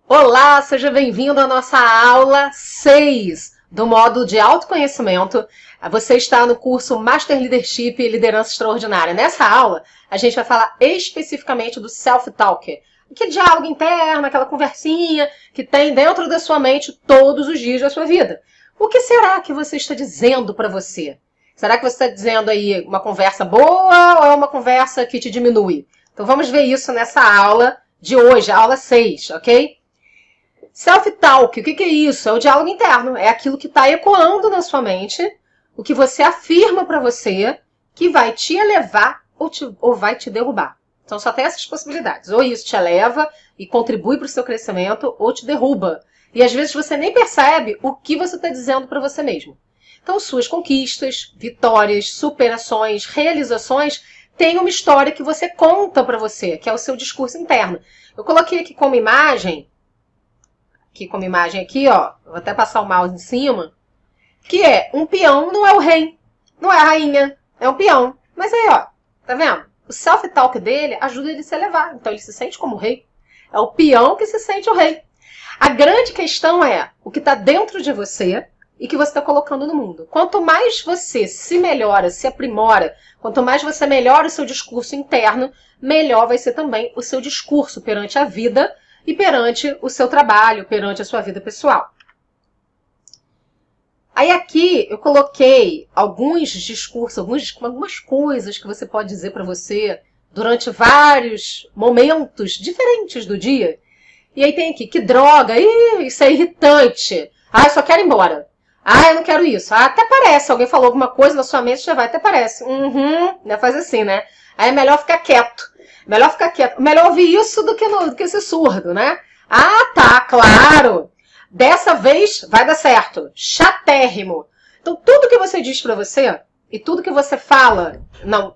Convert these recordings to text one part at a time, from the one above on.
Olá, seja bem-vindo à nossa aula 6 do módulo de autoconhecimento. Você está no curso Master Leadership e Liderança Extraordinária. Nessa aula, a gente vai falar especificamente do self-talk, aquele diálogo interno, aquela conversinha que tem dentro da sua mente todos os dias da sua vida. O que será que você está dizendo para você? Será que você está dizendo aí uma conversa boa ou é uma conversa que te diminui? Então vamos ver isso nessa aula de hoje, a aula 6, ok? Self-talk, o que é isso? É o diálogo interno, é aquilo que está ecoando na sua mente, o que você afirma para você que vai te elevar ou vai te derrubar. Então só tem essas possibilidades, ou isso te eleva e contribui para o seu crescimento, ou te derruba. E às vezes você nem percebe o que você está dizendo para você mesmo. Então suas conquistas, vitórias, superações, realizações têm uma história que você conta para você, que é o seu discurso interno. Eu coloquei aqui como imagem aqui, ó, vou até passar o mouse em cima, que é um peão não é o rei, não é a rainha, é um peão. Mas aí, ó, tá vendo? O self-talk dele ajuda ele a se elevar, então ele se sente como o rei. É o peão que se sente o rei. A grande questão é o que está dentro de você e que você está colocando no mundo. Quanto mais você se melhora, se aprimora, quanto mais você melhora o seu discurso interno, melhor vai ser também o seu discurso perante a vida e perante o seu trabalho, perante a sua vida pessoal. Aí aqui eu coloquei alguns discursos, algumas coisas que você pode dizer para você durante vários momentos diferentes do dia. E aí tem aqui, que droga, isso é irritante. Eu só quero ir embora. Eu não quero isso. Até parece, alguém falou alguma coisa na sua mente, já vai, até parece. Né? Faz assim, né? Aí é melhor ficar quieto. Melhor ficar quieto. Melhor ouvir isso do que esse surdo, né? Tá, claro. Dessa vez vai dar certo. Chatérrimo. Então, tudo que você diz pra você e tudo que você fala,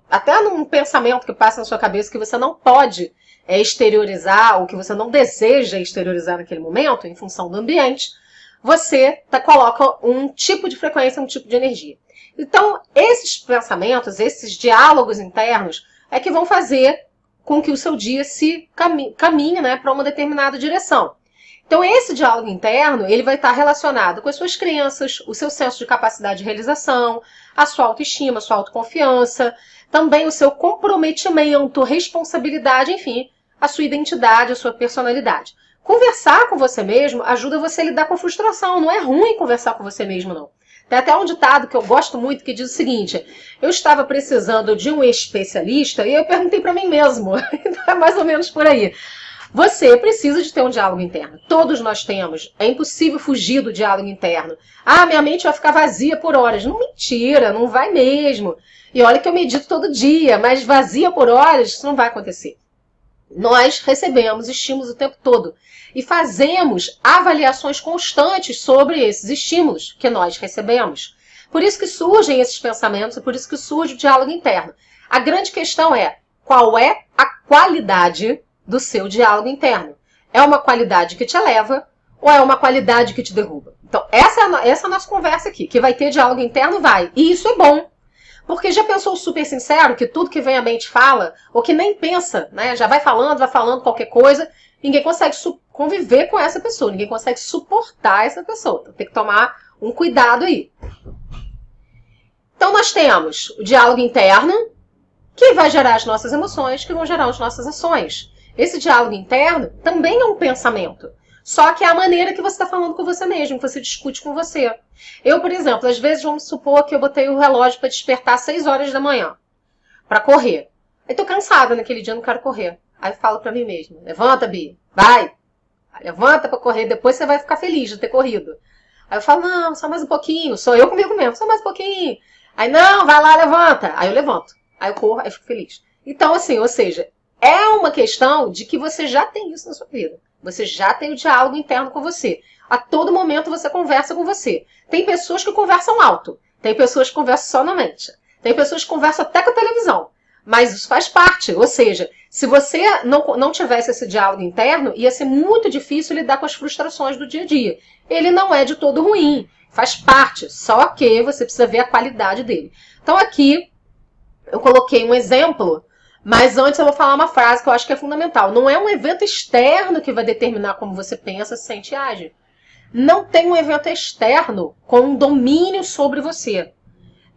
até num pensamento que passa na sua cabeça que você não pode exteriorizar ou que você não deseja exteriorizar naquele momento, em função do ambiente, você coloca um tipo de frequência, um tipo de energia. Então, esses pensamentos, esses diálogos internos, é que vão fazer com que o seu dia se caminhe, né, para uma determinada direção. Então, esse diálogo interno, ele vai estar relacionado com as suas crenças, o seu senso de capacidade de realização, a sua autoestima, a sua autoconfiança, também o seu comprometimento, responsabilidade, enfim, a sua identidade, a sua personalidade. Conversar com você mesmo ajuda você a lidar com a frustração. Não é ruim conversar com você mesmo, não. Tem até um ditado que eu gosto muito que diz o seguinte: eu estava precisando de um especialista e eu perguntei para mim mesmo. Então é mais ou menos por aí. Você precisa de ter um diálogo interno. Todos nós temos. É impossível fugir do diálogo interno. Minha mente vai ficar vazia por horas. Não, mentira, não vai mesmo. E olha que eu medito todo dia, mas vazia por horas, isso não vai acontecer. Nós recebemos estímulos o tempo todo e fazemos avaliações constantes sobre esses estímulos que nós recebemos. Por isso que surgem esses pensamentos e por isso que surge o diálogo interno. A grande questão é, qual é a qualidade do seu diálogo interno? É uma qualidade que te eleva ou é uma qualidade que te derruba? Então, essa é a nossa conversa aqui. Que vai ter diálogo interno, vai. E isso é bom. Porque já pensou o super sincero, que tudo que vem à mente fala, ou que nem pensa, né? Já vai falando qualquer coisa, ninguém consegue conviver com essa pessoa, ninguém consegue suportar essa pessoa. Então tem que tomar um cuidado aí. Então nós temos o diálogo interno, que vai gerar as nossas emoções, que vão gerar as nossas ações. Esse diálogo interno também é um pensamento. Só que é a maneira que você está falando com você mesmo, que você discute com você. Eu, por exemplo, às vezes vamos supor que eu botei o relógio para despertar às 6 horas da manhã, para correr. Aí tô cansada naquele dia, não quero correr. Aí eu falo para mim mesma, levanta, Bi, vai. Levanta para correr, depois você vai ficar feliz de ter corrido. Aí eu falo, não, só mais um pouquinho. Sou eu comigo mesmo, só mais um pouquinho. Aí, não, vai lá, levanta. Aí eu levanto. Aí eu corro, aí eu fico feliz. Então, assim, ou seja, é uma questão de que você já tem isso na sua vida. Você já tem o diálogo interno com você. A todo momento você conversa com você. Tem pessoas que conversam alto. Tem pessoas que conversam só na mente. Tem pessoas que conversam até com a televisão. Mas isso faz parte. Ou seja, se você não tivesse esse diálogo interno, ia ser muito difícil lidar com as frustrações do dia a dia. Ele não é de todo ruim. Faz parte. Só que você precisa ver a qualidade dele. Então aqui eu coloquei um exemplo, mas antes eu vou falar uma frase que eu acho que é fundamental. Não é um evento externo que vai determinar como você pensa, sente e age. Não tem um evento externo com um domínio sobre você.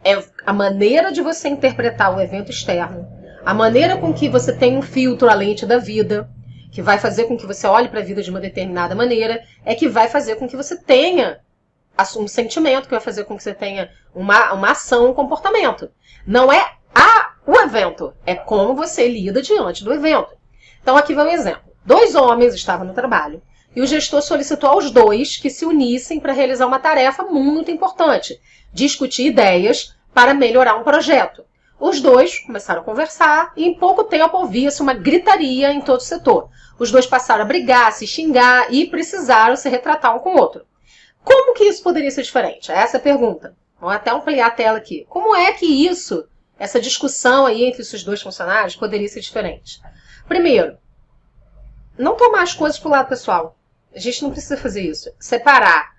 É a maneira de você interpretar o evento externo, a maneira com que você tem um filtro à lente da vida, que vai fazer com que você olhe para a vida de uma determinada maneira, é que vai fazer com que você tenha um sentimento, que vai fazer com que você tenha uma ação, um comportamento. Não é o evento, é como você lida diante do evento. Então aqui vai um exemplo. 2 homens estavam no trabalho e o gestor solicitou aos 2 que se unissem para realizar uma tarefa muito importante, discutir ideias para melhorar um projeto. Os 2 começaram a conversar e em pouco tempo ouvia-se uma gritaria em todo o setor. Os 2 passaram a brigar, a se xingar e precisaram se retratar um com o outro. Como que isso poderia ser diferente? Essa é a pergunta. Vamos até ampliar a tela aqui. Como é que essa discussão aí entre esses 2 funcionários poderia ser diferente? Primeiro, não tomar as coisas para o lado pessoal. A gente não precisa fazer isso. Separar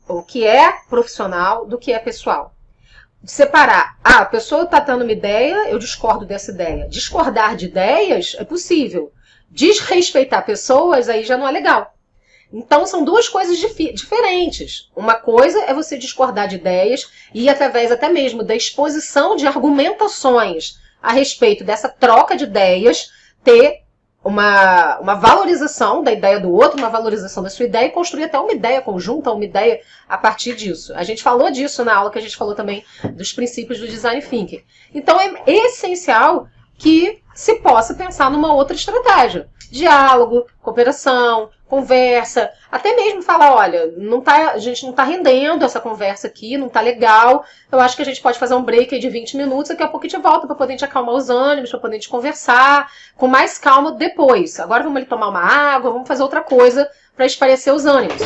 o que é profissional do que é pessoal. Separar. A pessoa está dando uma ideia, eu discordo dessa ideia. Discordar de ideias é possível. Desrespeitar pessoas, aí já não é legal. Então, são 2 coisas diferentes. Uma coisa é você discordar de ideias e, através até mesmo da exposição de argumentações a respeito dessa troca de ideias, ter uma valorização da ideia do outro, uma valorização da sua ideia e construir até uma ideia conjunta, uma ideia a partir disso. A gente falou disso na aula que a gente falou também dos princípios do Design Thinking. Então, é essencial que se possa pensar numa outra estratégia. Diálogo, cooperação, conversa, até mesmo falar, olha, a gente não está rendendo essa conversa aqui, não está legal, eu acho que a gente pode fazer um break aí de 20 minutos, daqui a pouco a gente volta para poder te acalmar os ânimos, para poder te conversar com mais calma depois. Agora vamos ali tomar uma água, vamos fazer outra coisa para espairecer os ânimos.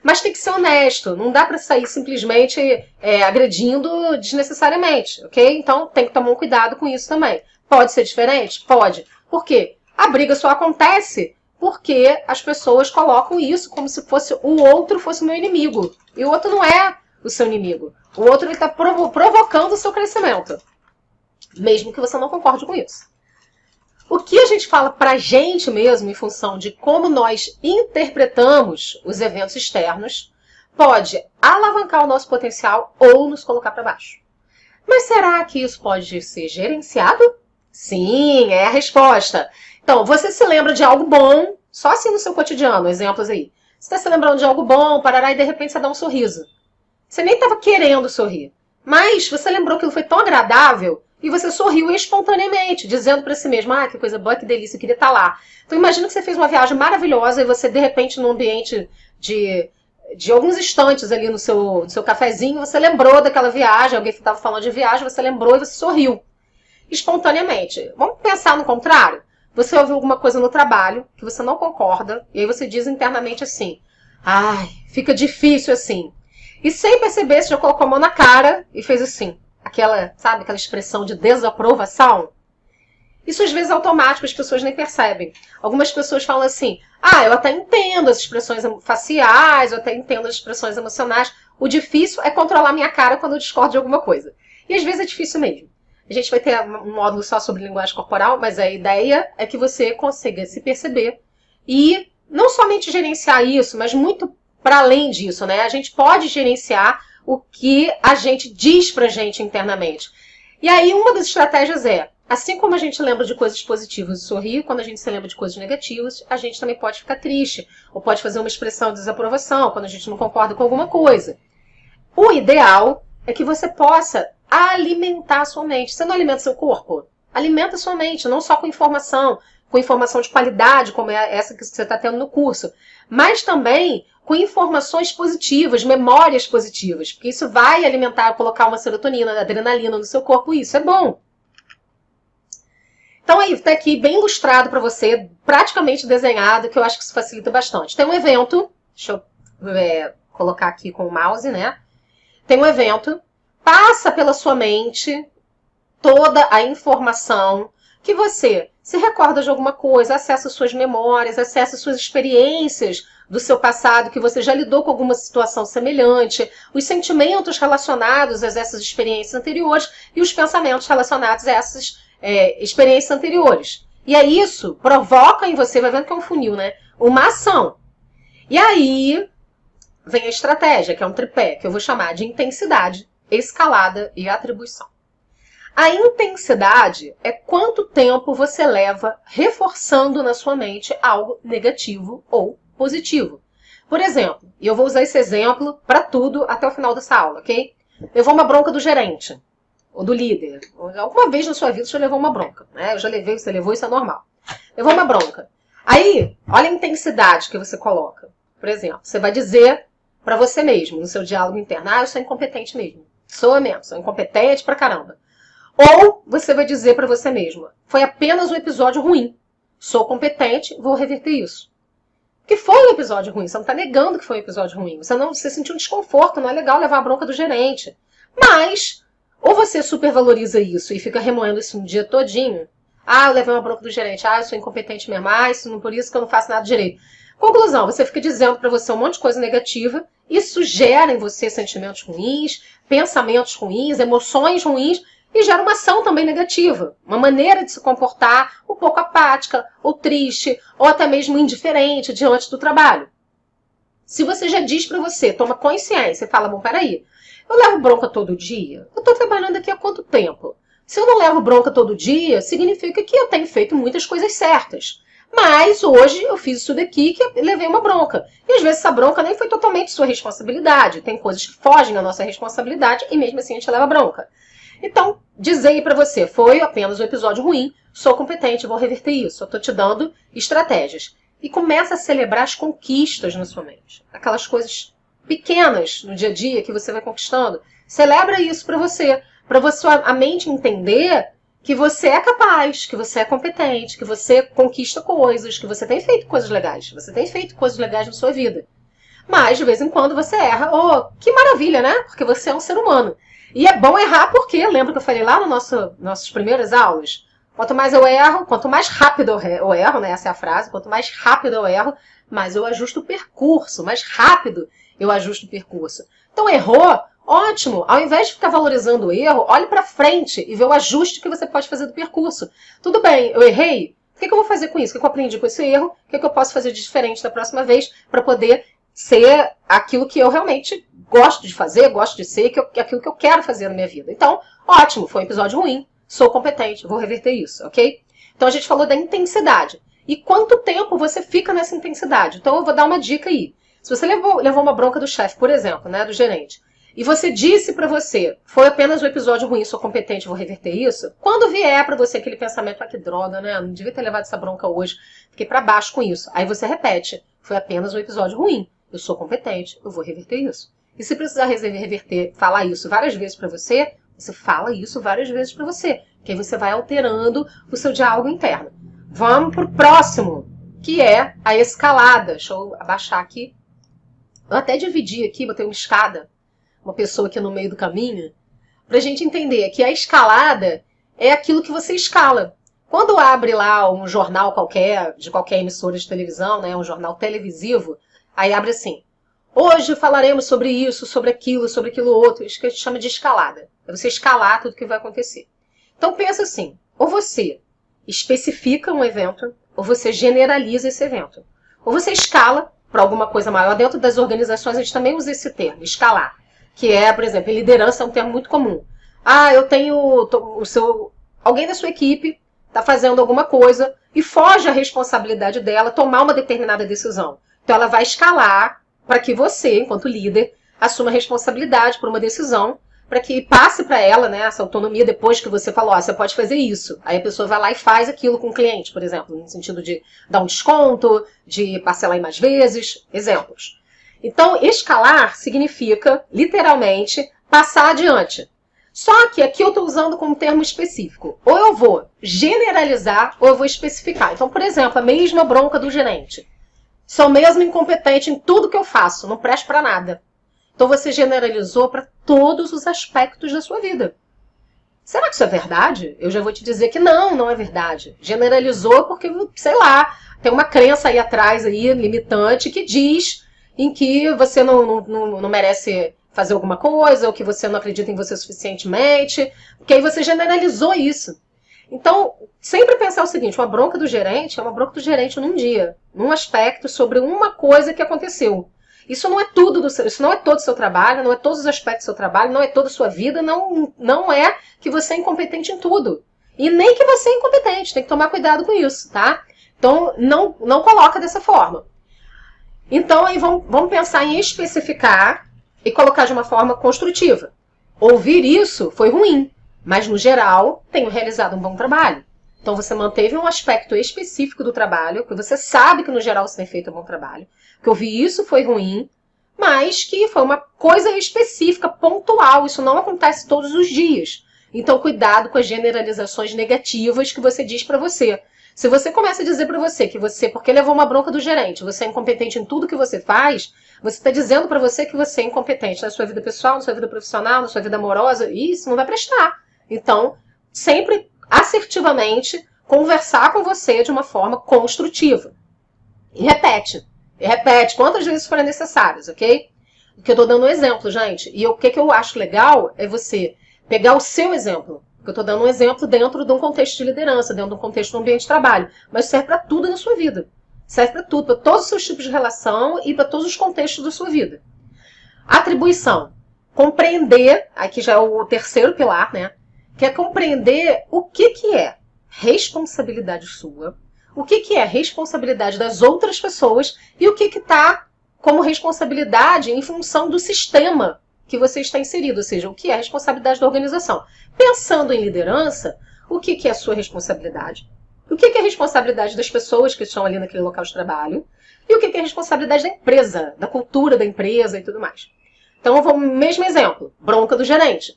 Mas tem que ser honesto, não dá para sair simplesmente agredindo desnecessariamente, ok? Então tem que tomar um cuidado com isso também. Pode ser diferente? Pode. Por quê? A briga só acontece porque as pessoas colocam isso como se o outro fosse o meu inimigo. E o outro não é o seu inimigo. O outro está provocando o seu crescimento. Mesmo que você não concorde com isso. O que a gente fala pra gente mesmo, em função de como nós interpretamos os eventos externos, pode alavancar o nosso potencial ou nos colocar para baixo. Mas será que isso pode ser gerenciado? Sim, é a resposta. Então, você se lembra de algo bom, só assim no seu cotidiano, exemplos aí. Você está se lembrando de algo bom, parará, e de repente você dá um sorriso. Você nem estava querendo sorrir, mas você lembrou que aquilo foi tão agradável e você sorriu espontaneamente, dizendo para si mesmo, que coisa boa, que delícia, eu queria estar lá. Então, imagina que você fez uma viagem maravilhosa e você, de repente, num ambiente de alguns instantes ali no seu cafezinho, você lembrou daquela viagem, alguém estava falando de viagem, você lembrou e você sorriu espontaneamente. Vamos pensar no contrário? Você ouviu alguma coisa no trabalho que você não concorda, e aí você diz internamente assim, fica difícil assim. E sem perceber, você já colocou a mão na cara e fez assim, aquela expressão de desaprovação. Isso às vezes é automático, as pessoas nem percebem. Algumas pessoas falam assim, eu até entendo as expressões faciais, eu até entendo as expressões emocionais, o difícil é controlar minha cara quando eu discordo de alguma coisa. E às vezes é difícil mesmo. A gente vai ter um módulo só sobre linguagem corporal, mas a ideia é que você consiga se perceber e não somente gerenciar isso, mas muito para além disso, né? A gente pode gerenciar o que a gente diz pra gente internamente. E aí uma das estratégias assim como a gente lembra de coisas positivas e sorrir, quando a gente se lembra de coisas negativas, a gente também pode ficar triste, ou pode fazer uma expressão de desaprovação, quando a gente não concorda com alguma coisa. O ideal é que você possa alimentar a sua mente. Você não alimenta seu corpo? Alimenta a sua mente, não só com informação de qualidade, como é essa que você está tendo no curso, mas também com informações positivas, memórias positivas, porque isso vai alimentar, colocar uma serotonina, adrenalina no seu corpo, e isso é bom. Então aí, está aqui bem ilustrado para você, praticamente desenhado, que eu acho que isso facilita bastante. Tem um evento, deixa eu colocar aqui com o mouse, né? Tem um evento, passa pela sua mente, toda a informação que você se recorda de alguma coisa, acessa suas memórias, acessa suas experiências do seu passado, que você já lidou com alguma situação semelhante, os sentimentos relacionados a essas experiências anteriores e os pensamentos relacionados a essas experiências anteriores. E aí isso provoca em você, vai vendo que é um funil, né? Uma ação. E aí vem a estratégia, que é um tripé, que eu vou chamar de intensidade, escalada e atribuição. A intensidade é quanto tempo você leva reforçando na sua mente algo negativo ou positivo. Por exemplo, e eu vou usar esse exemplo para tudo até o final dessa aula, ok? Levou uma bronca do gerente, ou do líder. Alguma vez na sua vida você levou uma bronca, né? Eu já levei, você levou, isso é normal. Levou uma bronca. Aí, olha a intensidade que você coloca. Por exemplo, você vai dizer para você mesmo, no seu diálogo interno, eu sou incompetente mesmo. Sou mesmo, sou incompetente pra caramba. Ou você vai dizer para você mesmo, foi apenas um episódio ruim. Sou competente, vou reverter isso. Porque foi um episódio ruim, você não está negando que foi um episódio ruim. Você sentiu um desconforto, não é legal levar a bronca do gerente. Mas, ou você supervaloriza isso e fica remoendo isso um dia todinho. Eu levei uma bronca do gerente, eu sou incompetente mesmo, por isso que eu não faço nada direito. Conclusão, você fica dizendo para você um monte de coisa negativa, isso gera em você sentimentos ruins, pensamentos ruins, emoções ruins, e gera uma ação também negativa, uma maneira de se comportar um pouco apática, ou triste, ou até mesmo indiferente diante do trabalho. Se você já diz para você, toma consciência e fala, bom, peraí, eu levo bronca todo dia? Eu estou trabalhando aqui há quanto tempo? Se eu não levo bronca todo dia, significa que eu tenho feito muitas coisas certas. Mas hoje eu fiz isso daqui que eu levei uma bronca. E às vezes essa bronca nem foi totalmente sua responsabilidade. Tem coisas que fogem da nossa responsabilidade e mesmo assim a gente leva bronca. Então, dizer aí pra você, foi apenas um episódio ruim, sou competente, vou reverter isso. Eu tô te dando estratégias. E começa a celebrar as conquistas na sua mente. Aquelas coisas pequenas no dia a dia que você vai conquistando. Celebra isso pra você a mente entender que você é capaz, que você é competente, que você conquista coisas, que você tem feito coisas legais. Você tem feito coisas legais na sua vida. Mas, de vez em quando, você erra. Oh, que maravilha, né? Porque você é um ser humano. E é bom errar porque, lembra que eu falei lá nas nossas primeiras aulas? Quanto mais eu erro, quanto mais rápido eu erro, né? Essa é a frase. Quanto mais rápido eu erro, mais eu ajusto o percurso. Mais rápido eu ajusto o percurso. Então, errou, ótimo. Ao invés de ficar valorizando o erro, olhe para frente e vê o ajuste que você pode fazer do percurso. Tudo bem, eu errei? O que eu vou fazer com isso? O que eu aprendi com esse erro? O que eu posso fazer de diferente da próxima vez para poder ser aquilo que eu realmente gosto de fazer, gosto de ser, aquilo que eu quero fazer na minha vida. Então, ótimo, foi um episódio ruim, sou competente, vou reverter isso, ok? Então a gente falou da intensidade. E quanto tempo você fica nessa intensidade? Então eu vou dar uma dica aí. Se você levou uma bronca do chefe, por exemplo, né, do gerente, e você disse pra você, foi apenas um episódio ruim, sou competente, vou reverter isso, quando vier pra você aquele pensamento, que droga, né, não devia ter levado essa bronca hoje, fiquei pra baixo com isso. Aí você repete, foi apenas um episódio ruim, eu sou competente, eu vou reverter isso. E se precisar reverter, falar isso várias vezes pra você, você fala isso várias vezes pra você, que aí você vai alterando o seu diálogo interno. Vamos pro próximo, que é a escalada. Deixa eu abaixar aqui. Eu até dividi aqui, botei uma escada, uma pessoa aqui no meio do caminho, pra gente entender que a escalada é aquilo que você escala. Quando abre lá um jornal qualquer, de qualquer emissora de televisão, né, um jornal televisivo, aí abre assim, hoje falaremos sobre isso, sobre aquilo outro, isso que a gente chama de escalada. É você escalar tudo que vai acontecer. Então pensa assim, ou você especifica um evento, ou você generaliza esse evento. Ou você escala para alguma coisa maior. Dentro das organizações a gente também usa esse termo, escalar. Que é, por exemplo, liderança é um termo muito comum. Eu tenho alguém da sua equipe está fazendo alguma coisa e foge à responsabilidade dela tomar uma determinada decisão. Então ela vai escalar para que você, enquanto líder, assuma a responsabilidade por uma decisão, para que passe para ela, né, essa autonomia depois que você falou, você pode fazer isso. Aí a pessoa vai lá e faz aquilo com o cliente, por exemplo, no sentido de dar um desconto, de parcelar em mais vezes, exemplos. Então, escalar significa, literalmente, passar adiante. Só que aqui eu estou usando como termo específico. Ou eu vou generalizar, ou eu vou especificar. Então, por exemplo, a mesma bronca do gerente. Sou mesmo incompetente em tudo que eu faço, não presto para nada. Então você generalizou para todos os aspectos da sua vida. Será que isso é verdade? Eu já vou te dizer que não é verdade. Generalizou porque, sei lá, tem uma crença aí atrás, aí, limitante, que diz em que você não merece fazer alguma coisa, ou que você não acredita em você suficientemente, porque aí você generalizou isso. Então, sempre pensar o seguinte, uma bronca do gerente é uma bronca do gerente num dia, num aspecto sobre uma coisa que aconteceu. Isso não é tudo isso não é todo o seu trabalho, não é todos os aspectos do seu trabalho, não é toda a sua vida, não é que você é incompetente em tudo. E nem que você é incompetente, tem que tomar cuidado com isso, tá? Então, não coloca dessa forma. Então, aí vamos pensar em especificar e colocar de uma forma construtiva. Ouvir isso foi ruim, mas no geral, tenho realizado um bom trabalho. Então, você manteve um aspecto específico do trabalho, que você sabe que no geral você tem feito um bom trabalho. Que ouvir isso foi ruim, mas que foi uma coisa específica, pontual. Isso não acontece todos os dias. Então, cuidado com as generalizações negativas que você diz para você. Se você começa a dizer para você que você, porque levou uma bronca do gerente, você é incompetente em tudo que você faz, você está dizendo para você que você é incompetente na sua vida pessoal, na sua vida profissional, na sua vida amorosa, e isso não vai prestar. Então, sempre assertivamente conversar com você de uma forma construtiva. E repete. E repete quantas vezes forem necessárias, ok? Porque eu estou dando um exemplo, gente. E o que eu acho legal é você pegar o seu exemplo. Porque eu estou dando um exemplo dentro de um contexto de liderança, dentro de um contexto do ambiente de trabalho. Mas serve para tudo na sua vida. Serve para tudo, para todos os seus tipos de relação e para todos os contextos da sua vida. Atribuição. Compreender, aqui já é o terceiro pilar, né? Que é compreender o que é responsabilidade sua, o que é responsabilidade das outras pessoas e o que está como responsabilidade em função do sistema que você está inserido, ou seja, o que é responsabilidade da organização. Pensando em liderança, o que é a sua responsabilidade? O que é a responsabilidade das pessoas que estão ali naquele local de trabalho? E o que é a responsabilidade da empresa, da cultura da empresa e tudo mais? Então, vamos mesmo exemplo, bronca do gerente.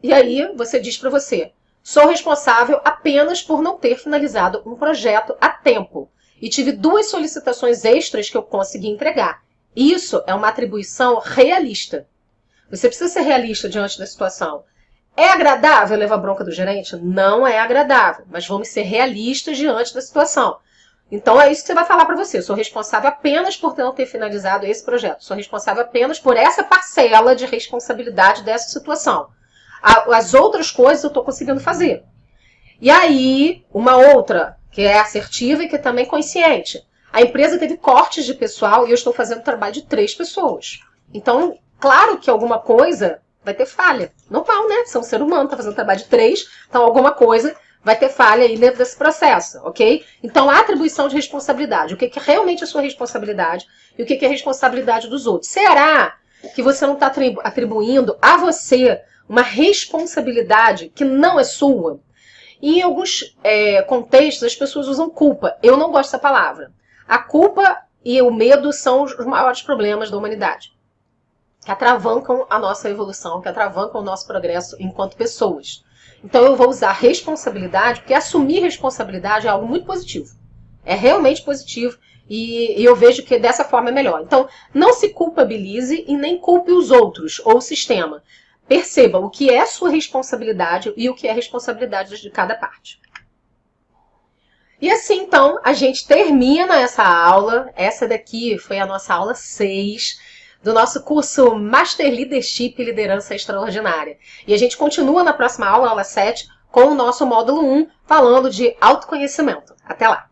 E aí você diz para você, sou responsável apenas por não ter finalizado um projeto a tempo e tive 2 solicitações extras que eu consegui entregar. Isso é uma atribuição realista. Você precisa ser realista diante da situação. É agradável levar bronca do gerente? Não é agradável, mas vamos ser realistas diante da situação. Então é isso que você vai falar para você. Sou responsável apenas por não ter finalizado esse projeto. Sou responsável apenas por essa parcela de responsabilidade dessa situação. As outras coisas eu estou conseguindo fazer. E aí, uma outra, que é assertiva e que é também consciente. A empresa teve cortes de pessoal e eu estou fazendo trabalho de 3 pessoas. Então, claro que alguma coisa vai ter falha. Normal, né? Você é um ser humano, está fazendo trabalho de 3, então alguma coisa vai ter falha aí dentro desse processo, ok? Então, a atribuição de responsabilidade. O que é realmente a sua responsabilidade e o que é a responsabilidade dos outros. Será que você não está atribuindo a você uma responsabilidade que não é sua? E em alguns contextos, as pessoas usam culpa. Eu não gosto dessa palavra. A culpa e o medo são os maiores problemas da humanidade. Que atravancam a nossa evolução, que atravancam o nosso progresso enquanto pessoas. Então eu vou usar responsabilidade, porque assumir responsabilidade é algo muito positivo. É realmente positivo e eu vejo que dessa forma é melhor. Então, não se culpabilize e nem culpe os outros ou o sistema. Perceba o que é sua responsabilidade e o que é responsabilidade de cada parte. E assim, então, a gente termina essa aula. Essa daqui foi a nossa aula 6 do nosso curso Master Leadership e Liderança Extraordinária. E a gente continua na próxima aula, aula 7, com o nosso módulo 1, falando de autoconhecimento. Até lá!